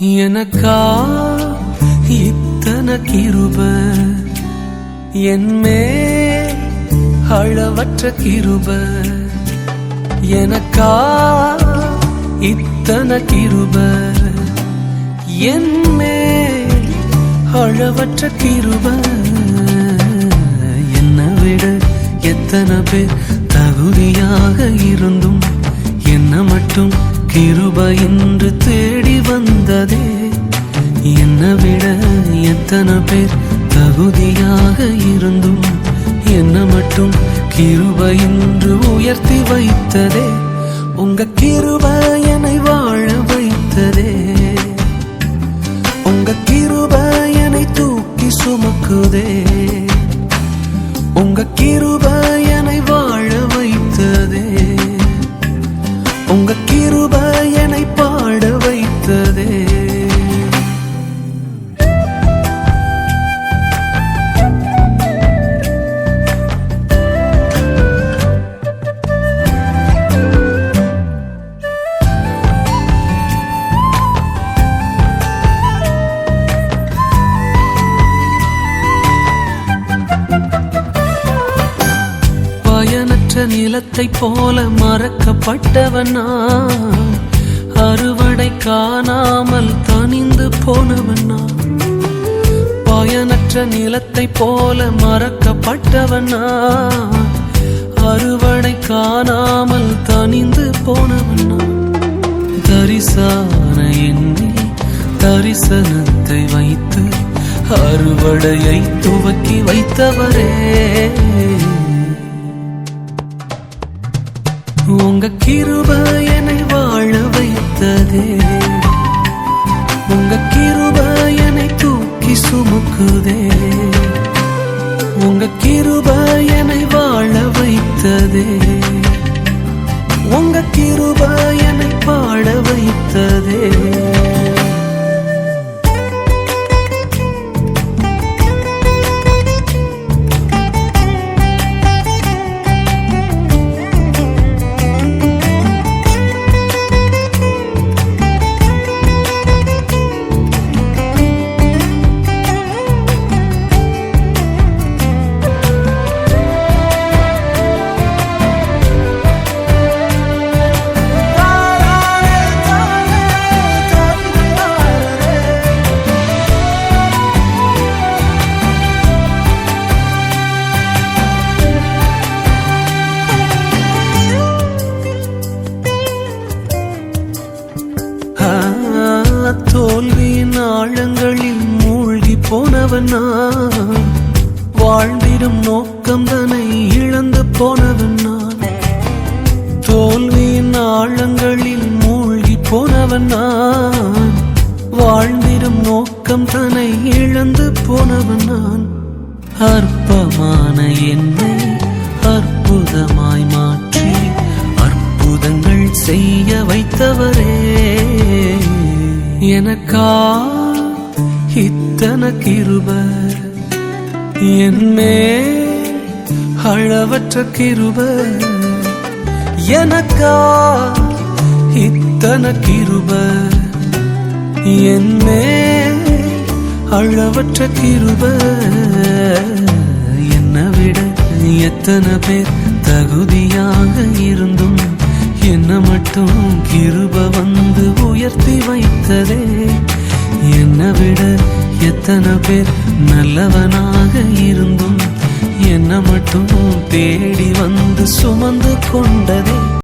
எனக்கா இத்தனை கிருப என்மே அளவற்ற கிருப எனக்கா இத்தனை கிருப என்மே அளவற்ற கிருப என்னை விட எத்தனை பேர் தகுதியாக இருந்தும் என்ன மட்டும் கிருப என்று தேடி வந்ததே. என்னை விட எத்தனை பேர் தகுதியாக இருந்தும் என்ன மட்டும் கிருப என்று உயர்த்தி வைத்ததே. உங்க கிருப என்னை வாழ வைத்ததே. உங்க கிருப என்னை தூக்கி சுமக்குதே. உங்க கிருப என்னை வாழ வைத்ததே. உங்க கிருப என்னை பாட வைத்ததே. பயனற்ற நிலத்தை போல மறக்கப்பட்டவனா, அறுவடை காணாமல் தனிந்து போனவனா. பயனற்ற நிலத்தை போல மறக்கப்பட்டவனா, அறுவடை காணாமல் தனிந்து போனவனா. தரிசான எண்ணில் தரிசனத்தை வைத்து அறுவடையை துவக்கி வைத்தவரே. உங்க கிருப என்னை வாழ வைத்ததே. உங்க கிருப என்னை தூக்கி சுமக்குதே. உங்க கிருப என்னை வாழ வைத்ததே. உங்க கிருப என்னை பாட வைத்ததே. தோல்வியின் ஆழங்களில் மூழ்கி போனவனா, வாழ்ந்திடும் நோக்கம் தன்னை இழந்து போனவனா. தோல்வியின் ஆழங்களில் மூழ்கி போனவனா, வாழ்ந்திடும் நோக்கம் தன்னை இழந்து போனவனான். அற்பமான என்னை அற்புதமாய் மாற்றி அற்புதங்கள் செய்ய வைத்தவரே. எனக்கா இத்தனை கிருப என்மே அளவற்ற கிருப எனக்கா இத்தனை கிருப என்மே அளவற்ற கிருப. என்னை விட எத்தனை பேர் தகுதியாக இருந்தும் என்ன மட்டும் கிருப வந்து உயர்த்தி வைத்ததே. என்னை விட எத்தனை பேர் நல்லவனாக இருந்தும் என்ன மட்டும் தேடி வந்து சுமந்து கொண்டதே.